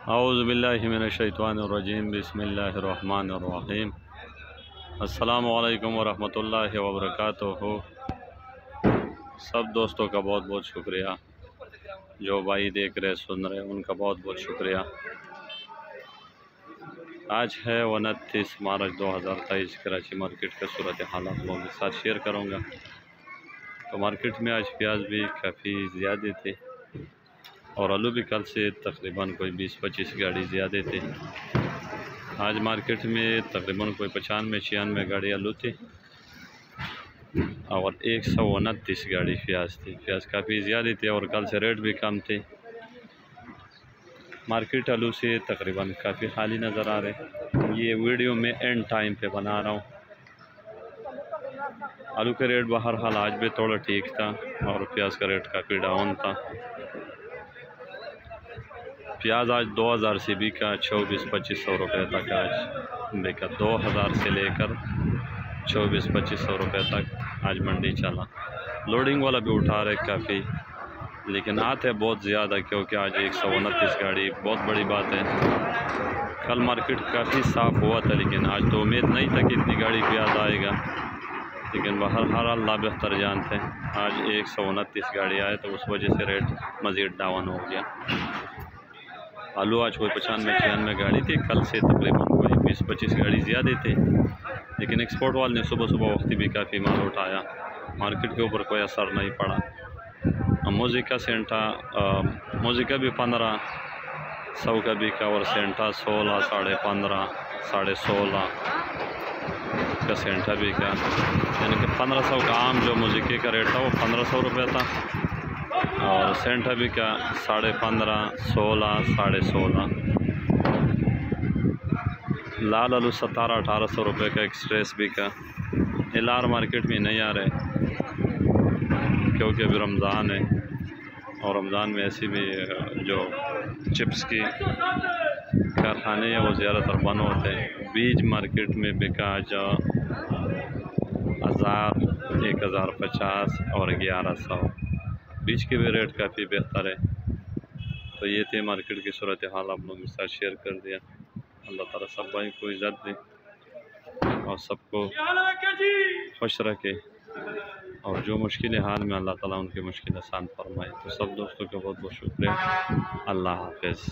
औज़ुबिल्लाहिमिनश्शैतानिर्रजीम बिस्मिल्लाहिर्रहमानिर्रहीम। अस्सलामु अलैकुम वरहमतुल्लाहि वबरकातुहू। सब दोस्तों का बहुत बहुत शुक्रिया, जो भाई देख रहे सुन रहे उनका बहुत बहुत शुक्रिया। आज है 29 मार्च 2023। कराची मार्केट का सूरत हाल आप लोगों के साथ शेयर करूँगा। तो मार्केट में आज प्याज भी काफ़ी ज़्यादा थे और आलू भी कल से तकरीबन कोई 20-25 गाड़ी ज़्यादा थे। आज मार्केट में तकरीबन कोई 95-96 गाड़ी आलू थी और 129 गाड़ी प्याज थी। प्याज काफ़ी ज़्यादा थे और कल से रेट भी कम थे। मार्केट आलू से तकरीबन काफ़ी खाली नज़र आ रहे। ये वीडियो में एंड टाइम पे बना रहा हूँ। आलू का रेट बहरहाल आज भी थोड़ा ठीक था और प्याज का रेट काफ़ी डाउन था। प्याज आज 2000 से बिका 2400-2500 रुपये तक आज बिका। 2000 से लेकर 2400-2500 रुपये तक आज मंडी चला। लोडिंग वाला भी उठा रहे काफ़ी, लेकिन आते बहुत ज़्यादा, क्योंकि आज 129 गाड़ी बहुत बड़ी बात है। कल मार्केट काफ़ी साफ़ हुआ था, लेकिन आज तो उम्मीद नहीं था कि इतनी गाड़ी प्याज आएगा, लेकिन बहरहाल अल्लाह बेहतर जानते हैं। आज 129 गाड़ी आए तो उस वजह से रेट मज़ीद डाउन हो गया। आलू आज कोई 95-96 गाड़ी थी, कल से तकरीबन कोई 20-25 गाड़ी ज़्यादा थे, लेकिन एक्सपोर्ट वाले ने सुबह सुबह वक्त भी काफ़ी माल उठाया। मार्केट के ऊपर कोई असर नहीं पड़ा। मोजिका सेंटा मोजिका भी 1500 का बिका और सेंटा 16, 15.5, 16.5 का सेंटा बिका। यानी कि 1500 का आम जो मोजिके का रेट था वो 1500 रुपये था और सेंटा बिका 15.5, 16, 16.5। लाल आलू 1700-1800 रुपये का एक्सप्रेस बिका। एलार मार्केट में नहीं आ रहे क्योंकि अभी रमज़ान है और रमज़ान में ऐसी भी जो चिप्स की कारखाने हैं वो ज़्यादातर बंद होते हैं। बीज मार्केट में बिका जा 1000, 1050 और 1100। बीज के भी रेट काफ़ी बेहतर है। तो ये थे मार्केट की सूरत हाल, आप लोगों के साथ शेयर कर दिया। अल्लाह ताला सब भाई को इज़्ज़त दे और सबको खुश रखे और जो मुश्किल हाल में अल्लाह ताला उनकी मुश्किल आसान फरमाए। तो सब दोस्तों का बहुत बहुत शुक्रिया। अल्लाह हाफ़िज़।